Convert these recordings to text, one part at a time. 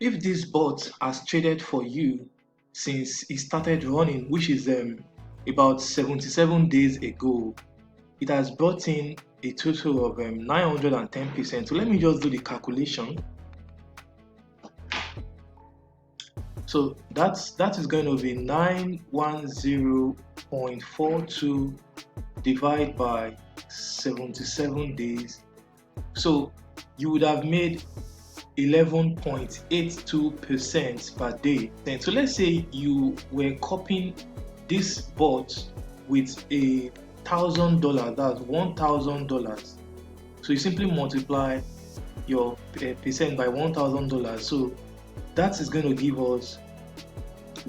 If this bot has traded for you since it started running, which is about 77 days ago, it has brought in a total of 910%. So let me just do the calculation. So that is going to be 910.42 divided by 77 days. So you would have made 11.82% per day. And so let's say you were copying this bot with $1,000, that's $1,000. So you simply multiply your percent by $1,000. So that is going to give us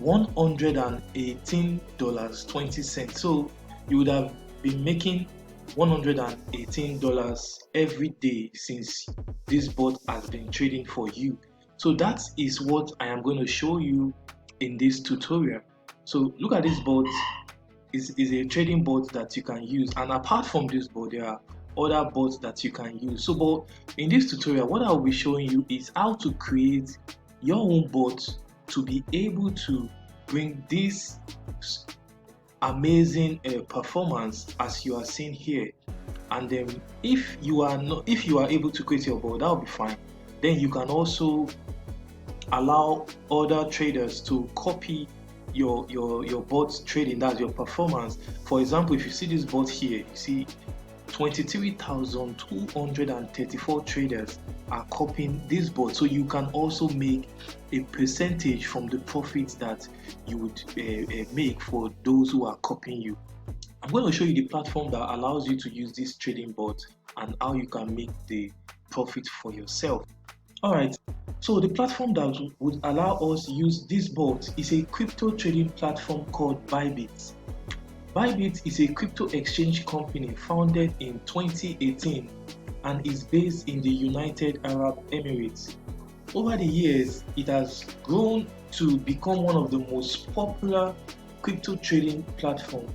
$118.20. So you would have been making $118 every day since this bot has been trading for you. So that is what I am going to show you in this tutorial. So look at this bot. Is a trading bot that you can use, and apart from this bot there are other bots that you can use. So but in this tutorial, what I will be showing you is how to create your own bot to be able to bring this amazing performance as you are seeing here. And then if you are able to create your bot, that will be fine. Then you can also allow other traders to copy your bot trading, that's your performance. For example, if you see this bot here, you see 23,234 traders are copying this bot. So you can also make a percentage from the profits that you would make for those who are copying you. I'm going to show you the platform that allows you to use this trading bot and how you can make the profit for yourself. Alright, so the platform that would allow us to use this bot is a crypto trading platform called Bybit. Bybit is a crypto exchange company founded in 2018 and is based in the United Arab Emirates. Over the years, it has grown to become one of the most popular crypto trading platforms,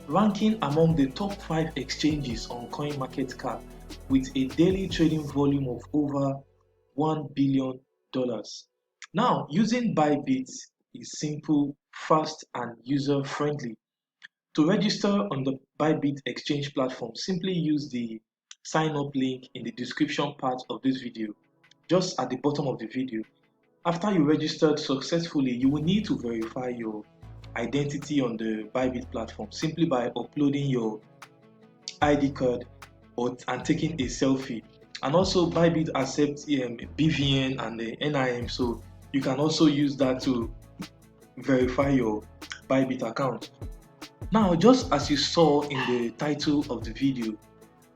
ranking among the top 5 exchanges on CoinMarketCap with a daily trading volume of over $1 billion. Now, using Bybit is simple, fast, and user-friendly. To register on the Bybit exchange platform, simply use the sign up link in the description part of this video, just at the bottom of the video. After you registered successfully, you will need to verify your identity on the Bybit platform simply by uploading your ID card and taking a selfie. And also Bybit accepts BVN and the NIM, so you can also use that to verify your Bybit account. Now, just as you saw in the title of the video,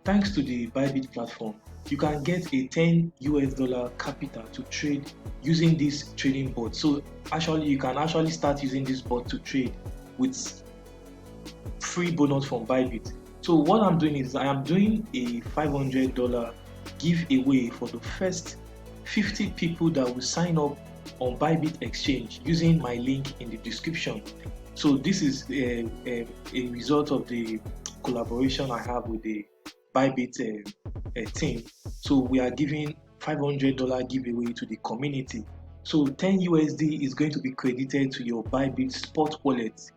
thanks to the Bybit platform, you can get a $10 capital to trade using this trading bot. So actually, you can actually start using this bot to trade with free bonus from Bybit. So what I'm doing is I am doing a $500 giveaway for the first 50 people that will sign up on Bybit exchange using my link in the description. So this is a result of the collaboration I have with the Bybit team. So we are giving $500 giveaway to the community. So 10 USD is going to be credited to your Bybit spot wallet,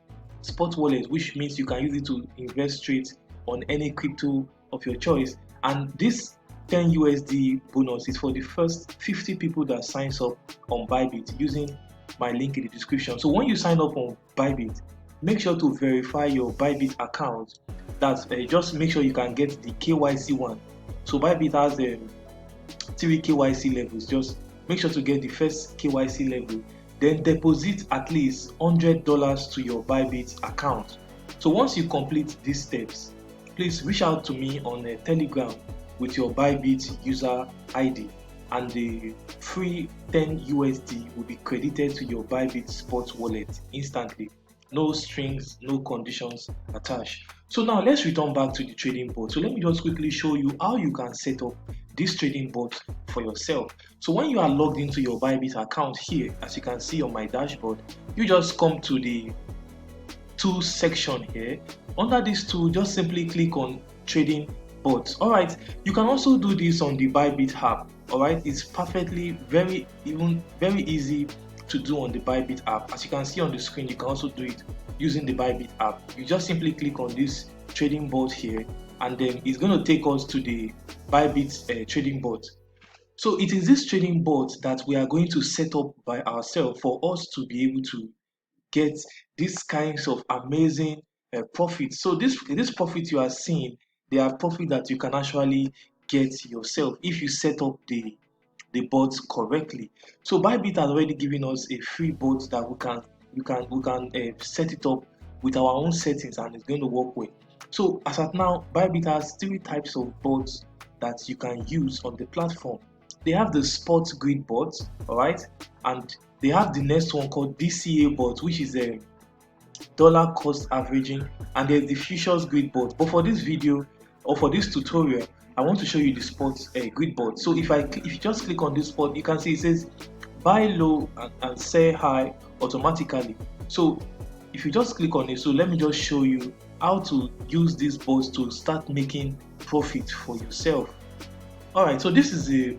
which means you can use it to invest straight on any crypto of your choice. And this 10 USD bonus is for the first 50 people that signs up on Bybit using my link in the description. So when you sign up on Bybit, make sure to verify your Bybit account. That's just make sure you can get the KYC one. So Bybit has 3 KYC levels. Just make sure to get the first KYC level, then deposit at least $100 to your Bybit account. So once you complete these steps, please reach out to me on Telegram with your Bybit user ID, and the free 10 USD will be credited to your Bybit spot wallet instantly. No strings, no conditions attached. So now let's return back to the trading bot. So let me just quickly show you how you can set up this trading bot for yourself. So when you are logged into your Bybit account here, as you can see on my dashboard, you just come to the tools section here. Under this tool, just simply click on trading bots. Alright, you can also do this on the Bybit app. All right, it's perfectly very easy to do on the Bybit app. As you can see on the screen, you can also do it using the Bybit app. You just simply click on this trading bot here, and then it's going to take us to the Bybit trading bot. So it is this trading bot that we are going to set up by ourselves for us to be able to get these kinds of amazing profits. So this profit you are seeing, they are profit that you can actually get yourself if you set up the bot correctly. So Bybit has already given us a free bot that we can set it up with our own settings, and it's going to work well. So as at now, Bybit has three types of bots that you can use on the platform. They have the sports grid bot, all right, and they have the next one called DCA bot, which is a dollar cost averaging, and there's the futures grid bot. But for this video or for this tutorial, I want to show you the sports grid bot. So if you just click on this spot, you can see it says buy low and sell high automatically. So if you just click on it, so let me just show you how to use these bots to start making profit for yourself. All right, so this is a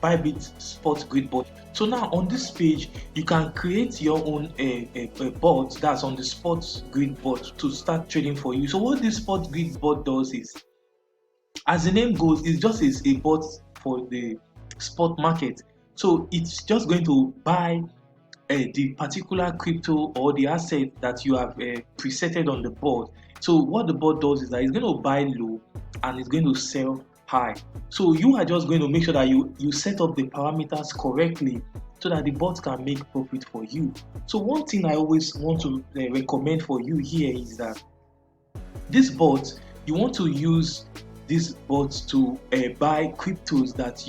Bybit Spot Grid bot. So now on this page, you can create your own a bot that's on the Spot Grid bot to start trading for you. So what this Spot Grid bot does is, as the name goes, it's just a bot for the spot market. So it's just going to buy the particular crypto or the asset that you have presetted on the board. So what the board does is that it's going to buy low and it's going to sell high. So you are just going to make sure that you set up the parameters correctly so that the bot can make profit for you. So one thing I always want to recommend for you here is that this bot, you want to use this bot to buy cryptos that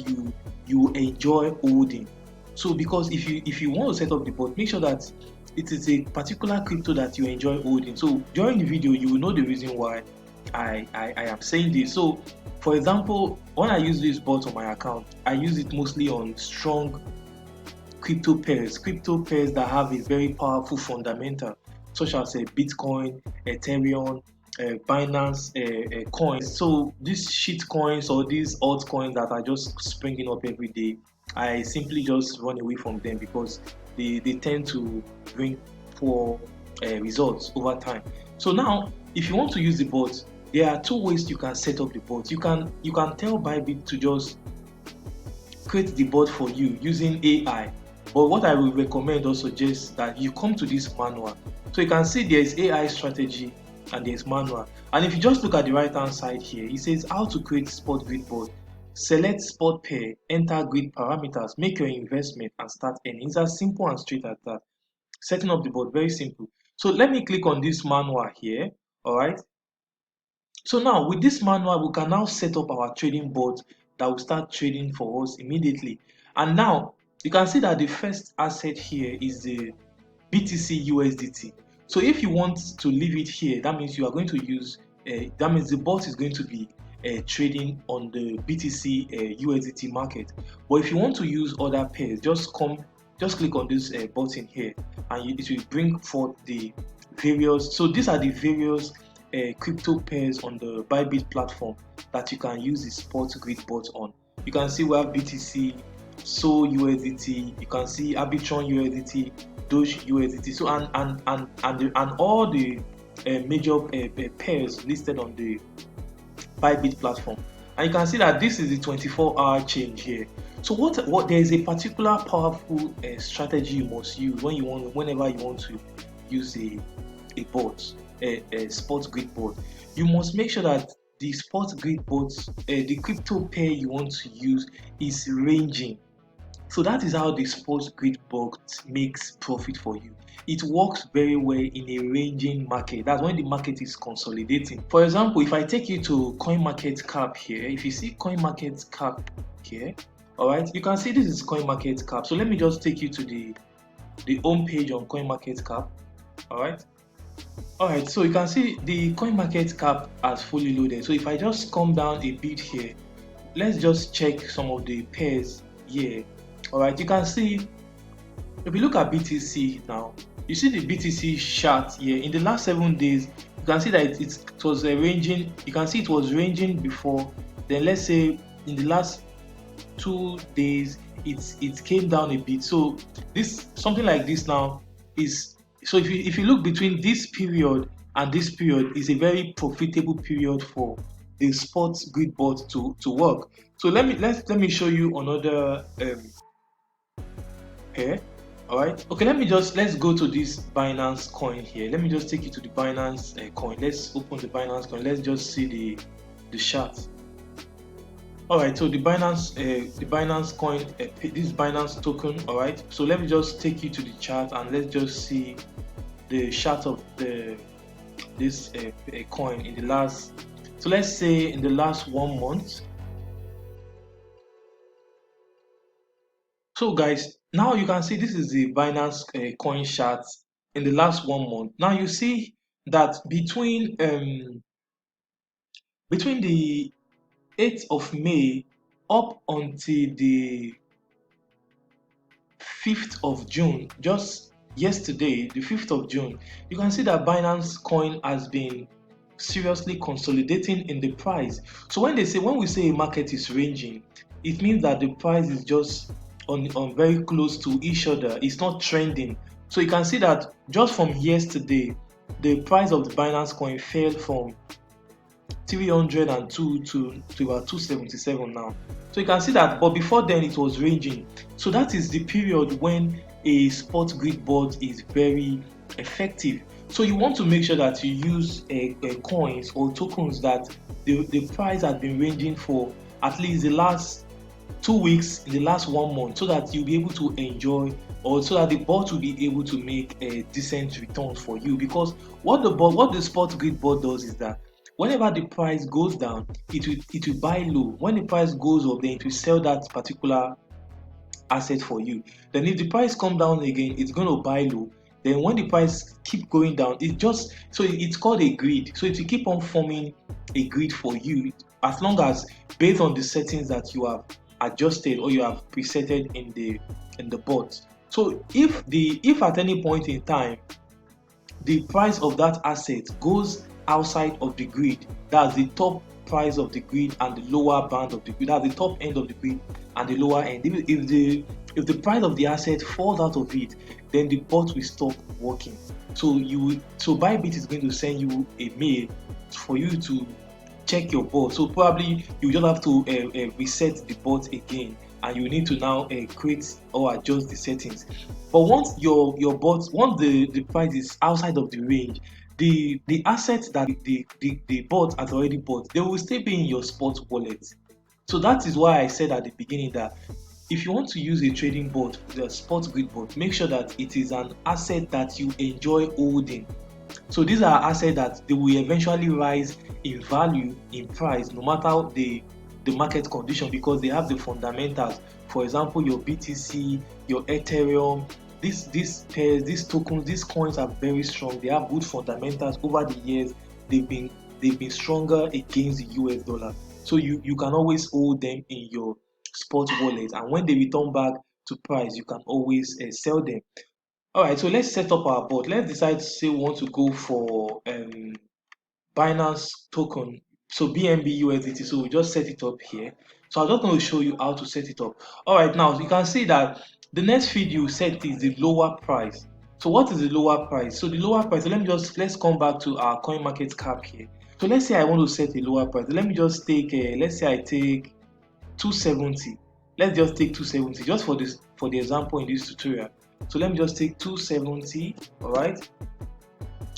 you enjoy holding. So because if you want to set up the bot, make sure that it is a particular crypto that you enjoy holding. So during the video, you will know the reason why I am saying this. So for example, when I use this bot on my account, I use it mostly on strong crypto pairs that have a very powerful fundamental, such as Bitcoin, Ethereum, Binance coins. So these shit coins or these altcoins that are just springing up every day, I simply just run away from them because they tend to bring poor results over time. So now, if you want to use the bot, there are two ways you can set up the bot. You can tell Bybit to just create the bot for you using AI. But what I will recommend or suggest that you come to this manual. So you can see there is AI strategy and there's manual. And if you just look at the right hand side here, it says how to create spot grid bot. Select spot pair, enter grid parameters, make your investment and start earning. It's as simple and straight as that. Setting up the bot, very simple. So let me click on this manual here. All right. So now with this manual, we can now set up our trading bot that will start trading for us immediately. And now you can see that the first asset here is the BTC USDT. So if you want to leave it here, that means you are going to use, that means the bot is going to be trading on the BTC USDT market. But if you want to use other pairs, just click on this button here, and it will bring forth the various. So these are the various crypto pairs on the Bybit platform that you can use the spot grid bot on. You can see we have BTC, SOL USDT, you can see Arbitron USDT, Doge USDT. So and all the major pairs listed on the Bybit platform. And you can see that this is the 24-hour change here. So what there is a particular powerful strategy you must use whenever you want to use a bot, a spot grid bot. You must make sure that the spot grid bot, the crypto pair you want to use is ranging. So that is how the spot grid bot makes profit for you. It works very well in a ranging market. That's when the market is consolidating. For example, if I take you to CoinMarketCap here, if you see CoinMarketCap here, all right, you can see this is CoinMarketCap. So let me just take you to the home page on CoinMarketCap. All right, so you can see the CoinMarketCap has fully loaded. So if I just come down a bit here, let's just check some of the pairs here. All right, you can see, if you look at BTC now, you see the BTC chart here. In the last 7 days, you can see that it was ranging. You can see it was ranging before. Then let's say in the last 2 days it came down a bit. So this something like this now is, so if you look between this period and this period, is a very profitable period for the sports grid board to work. So let me show you another here. All right, okay, let's go to this Binance coin here. Let me just take you to the Binance coin. Let's open the Binance coin. Let's just see the chart. All right, so the Binance coin, this Binance token. All right, so let me just take you to the chart and let's just see the chart of this coin in the last, so let's say in the last 1 month. So guys, now you can see this is the Binance coin chart in the last 1 month. Now you see that between the 8th of May up until the 5th of June, just yesterday, the 5th of June, you can see that Binance coin has been seriously consolidating in the price. So when we say a market is ranging, it means that the price is just on very close to each other. It's not trending. So you can see that just from yesterday, the price of the Binance coin fell from 302 to about 277 now. So you can see that, but before then it was ranging. So that is the period when a spot grid board is very effective. So you want to make sure that you use coins or tokens that the price has been ranging for at least the last 2 weeks, in the last 1 month, so that you'll be able to enjoy, or so that the bot will be able to make a decent return for you. Because what the spot grid board does is that whenever the price goes down, it will buy low. When the price goes up, then it will sell that particular asset for you. Then if the price come down again, it's going to buy low. Then when the price keep going down, it's called a grid. So it will keep on forming a grid for you, as long as based on the settings that you have adjusted or you have presetted in the bot. So if at any point in time the price of that asset goes outside of the grid, that's the top price of the grid and the lower band of the grid, that's the top end of the grid and the lower end. If the price of the asset falls out of it, then the bot will stop working. So Bybit is going to send you a mail for you to check your bot. So probably you just have to reset the bot again, and you need to now create or adjust the settings. But once once the price is outside of the range, the assets that the bot has already bought, they will still be in your spot wallet. So that is why I said at the beginning that if you want to use a trading bot, the spot grid bot, make sure that it is an asset that you enjoy holding. So these are assets that they will eventually rise in value, in price, no matter the market condition, because they have the fundamentals. For example, your BTC, your Ethereum, these pairs, these tokens, these coins are very strong. They have good fundamentals. Over the years, they've been stronger against the US dollar. So you can always hold them in your spot wallet, and when they return back to price, you can always sell them. All right, so let's set up our bot. Let's decide to say we want to go for Binance token, so BNB USDT. So we just set it up here. So I'm just going to show you how to set it up. All right, now you can see that the next field you set is the lower price. So what is the lower price? So the lower price, so let's come back to our coin market cap here. So let's say I want to set a lower price. Let me just take let's say I take 270. Let's just take 270 just for the example in this tutorial. So let me just take 270. All right.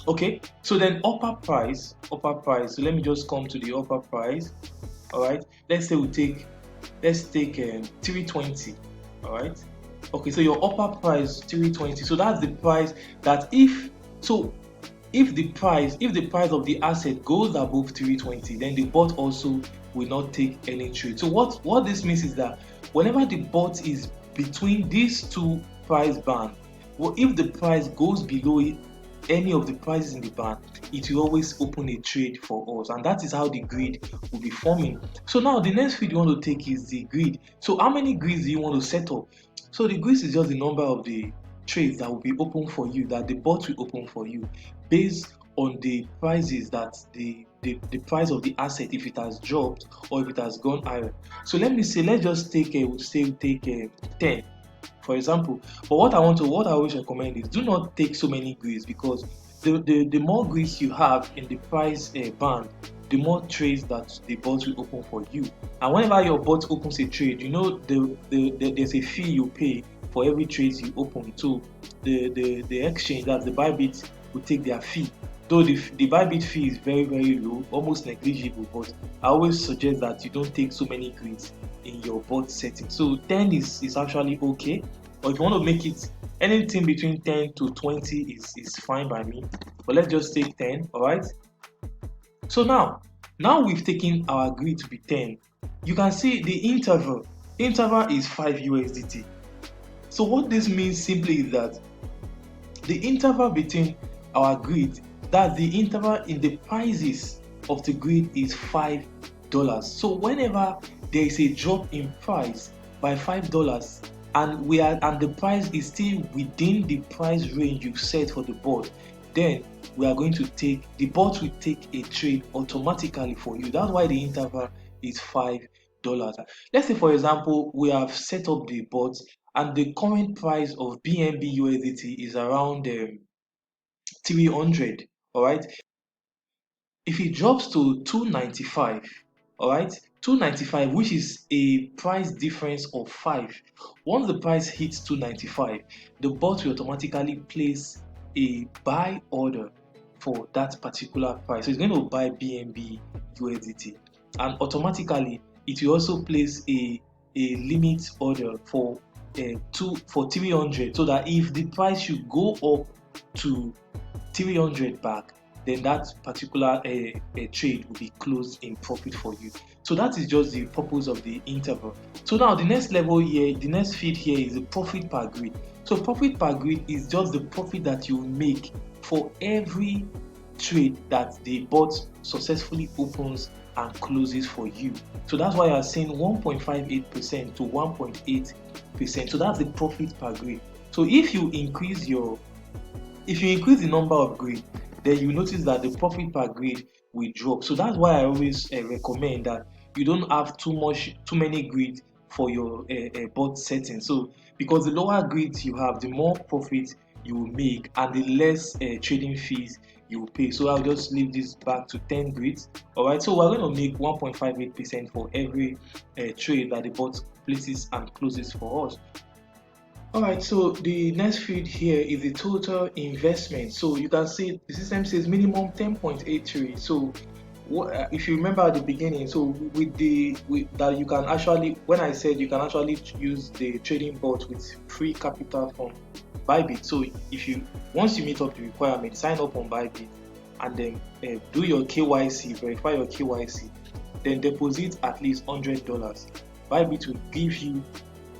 Okay, so then upper price. So let me just come to the upper price. All right, let's say let's take 320. All right. Okay, so your upper price 320. So that's the price that if the price of the asset goes above 320, then the bot also will not take any trade. So what this means is that whenever the bot is between these two price band, well, if the price goes below any of the prices in the band, it will always open a trade for us, and that is how the grid will be forming. So now the next field you want to take is the grid. So how many grids do you want to set up? So the grids is just the number of the trades that will be open for you, that the bot will open for you, based on the prices that the the price of the asset, if it has dropped or if it has gone higher. So let's just take say take 10 for example. But what I always recommend is do not take so many grids, because the more grids you have in the price band, the more trades that the bot will open for you. And whenever your bot opens a trade, you know there's a fee you pay for every trade you open. So the exchange, that the Bybit, will take their fee. Though the Bybit fee is very, very low, almost negligible, but I always suggest that you don't take so many grids in your bot setting. So 10 is actually okay, or if you want to make it anything between 10 to 20 is fine by me. But let's just take 10, all right? So now we've taken our grid to be 10. You can see the interval. Interval is 5 USDT. So what this means simply is that the interval between our grid, that the interval in the prices of the grid, is $5. So whenever there is a drop in price by $5 and the price is still within the price range you've set for the bot, then the bot will take a trade automatically for you. That's why the interval is $5. Let's say, for example, we have set up the bot and the current price of BNB USDT is around 300. All right. If it drops to 295, all right, 295, which is a price difference of 5. Once the price hits 295, the bot will automatically place a buy order for that particular price. So it's going to buy BNB USDT, and automatically it will also place a limit order for 300, so that if the price should go up to 300 back, then that particular trade will be closed in profit for you. So that is just the purpose of the interval. So now the next level here, the next feed here, is the profit per grid. So profit per grid is just the profit that you make for every trade that the bot successfully opens and closes for you. So that's why I'm saying 1.58% to 1.8%. So that's the profit per grid. So if you increase the number of grid, then you notice that the profit per grid will drop. So that's why I always recommend that you don't have too many grids for your bot settings. So because the lower grids you have, the more profit you will make and the less trading fees you will pay. So I'll just leave this back to 10 grids. All right, so we're going to make 1.58% for every trade that the bot places and closes for us. Alright, so the next field here is the total investment. So you can see the system says minimum 10.83. So if you remember at the beginning, so with that, you can actually, when I said you can actually use the trading bot with free capital from Bybit. So once you meet up the requirement, sign up on Bybit and then do your KYC, verify your KYC, then deposit at least $100. Bybit will give you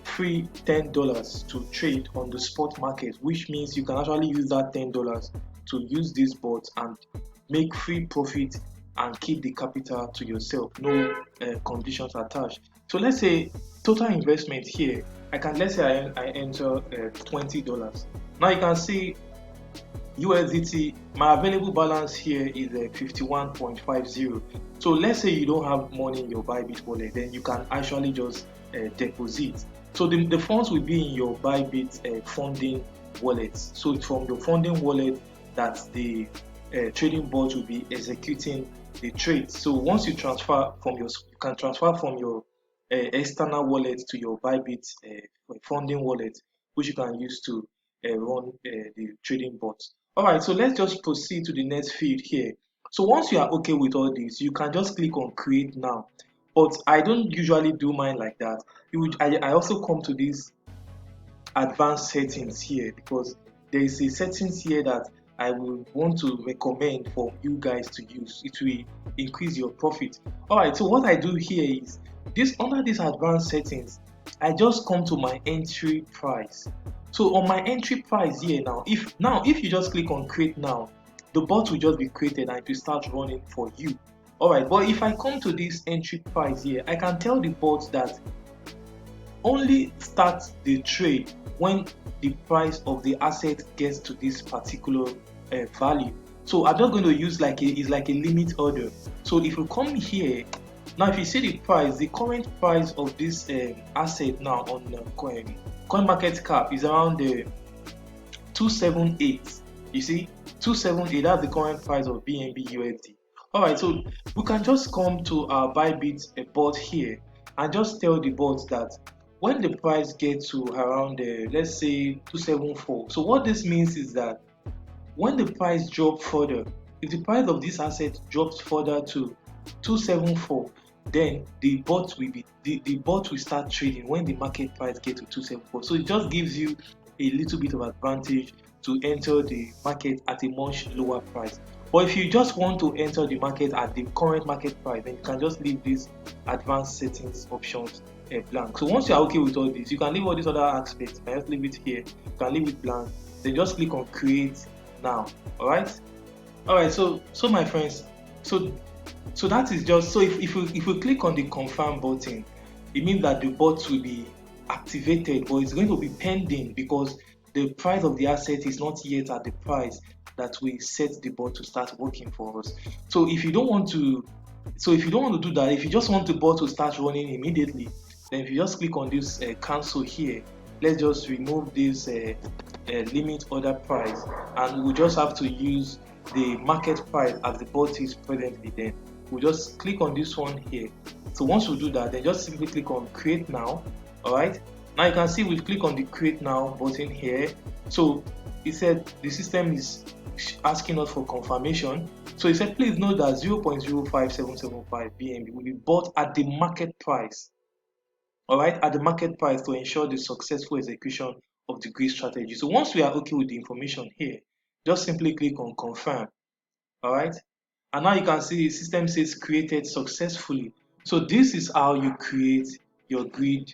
free $10 to trade on the spot market, which means you can actually use that $10 to use this bot and make free profit and keep the capital to yourself, no conditions attached. So let's say total investment here, let's say I enter $20. Now you can see USDT, my available balance here is 51.50. So let's say you don't have money in your Bybit wallet, then you can actually just deposit. So the funds will be in your Bybit funding wallet. So it's from your funding wallet that the trading bot will be executing the trade. So once you can transfer from your external wallet to your Bybit funding wallet, which you can use to run the trading bot. Alright, so let's just proceed to the next field here. So once you are okay with all this, you can just click on create now. But I don't usually do mine like that. I also come to these advanced settings here because there is a settings here that I will want to recommend for you guys to use. It will increase your profit. Alright, so what I do here is under these advanced settings, I just come to my entry price. So on my entry price here if you just click on create now, the bot will just be created and it will start running for you. Alright, but if I come to this entry price here, I can tell the bot that only start the trade when the price of the asset gets to this particular value. So I'm just going to use like it's like a limit order. So if you come here now, if you see the price, the current price of this asset now on coin market cap is around 278. You see, 278, that's the current price of BNB USD. Alright, so we can just come to our Bybit bot here and just tell the bot that when the price gets to around let's say 274. So what this means is that when the price drops further, if the price of this asset drops further to 274, then the bot will start trading when the market price gets to 274. So it just gives you a little bit of advantage to enter the market at a much lower price. But if you just want to enter the market at the current market price, then you can just leave these advanced settings options blank. So once you are okay with all this, you can leave all these other aspects. You can just leave it here. You can leave it blank. Then just click on create now. Alright, so my friends, so that is just so if we click on the confirm button, it means that the bot will be activated, but it's going to be pending because the price of the asset is not yet at the price that we set the bot to start working for us. So if you don't want to do that, if you just want the bot to start running immediately, then if you just click on this cancel here, let's just remove this limit order price, and we'll just have to use the market price as the bot is presently. Then we'll just click on this one here. So once we do that, then just simply click on create now. Alright, now you can see we've clicked on the create now button here. So it said the system is asking us for confirmation. So it said please note that 0.05775 BNB will be bought at the market price. Alright, at the market price to ensure the successful execution of the grid strategy. So once we are okay with the information here, just simply click on confirm. Alright, and now you can see the system says created successfully. So this is how you create your grid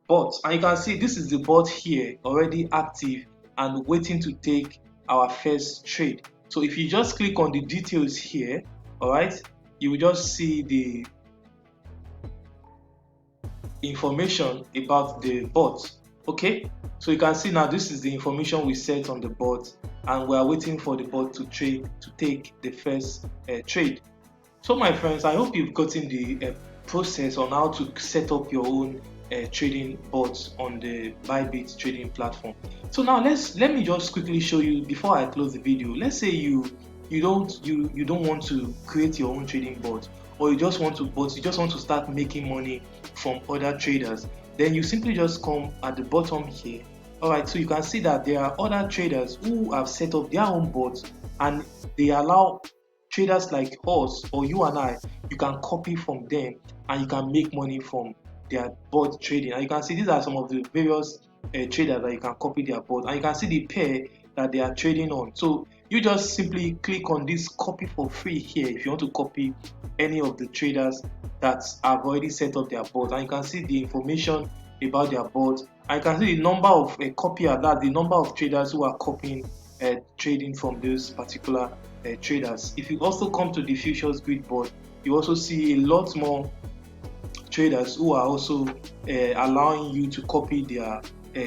bot, and you can see this is the bot here already active and waiting to take our first trade. So if you just click on the details here, alright, you will just see the information about the bot. Okay, so you can see now this is the information we set on the bot, and we are waiting for the bot to take the first trade. So my friends, I hope you've gotten the process on how to set up your own trading bots on the Bybit trading platform. So now let me just quickly show you before I close the video. Let's say you don't want to create your own trading bot, or you just want to start making money from other traders. Then you simply just come at the bottom here. Alright, so you can see that there are other traders who have set up their own bots, and they allow traders like us or you and I, you can copy from them and you can make money from their bot trading. And you can see these are some of the various traders that you can copy their bot, and you can see the pair that they are trading on. So you just simply click on this copy for free here if you want to copy any of the traders that have already set up their bot, and you can see the information about their bot, and you can see the number of copier, that the number of traders who are copying trading from those particular traders. If you also come to the futures grid board, you also see a lot more traders who are also allowing you to copy their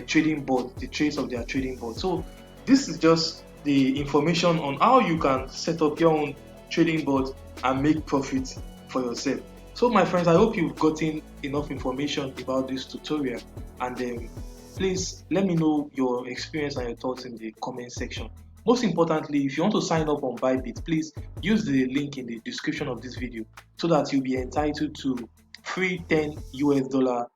trading board, the trades of their trading board. So this is just the information on how you can set up your own trading board and make profit for yourself. So my friends, I hope you've gotten enough information about this tutorial, and please let me know your experience and your thoughts in the comment section. Most importantly, if you want to sign up on Bybit, please use the link in the description of this video so that you'll be entitled to free $10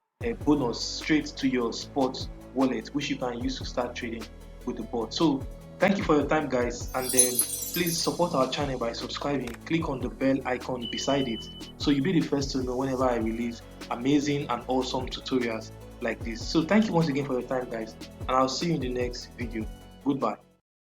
bonus straight to your spot wallet, which you can use to start trading with the bot. So thank you for your time, guys, and please support our channel by subscribing. Click on the bell icon beside it so you'll be the first to know whenever I release amazing and awesome tutorials like this. So thank you once again for your time, guys, and I'll see you in the next video. Goodbye.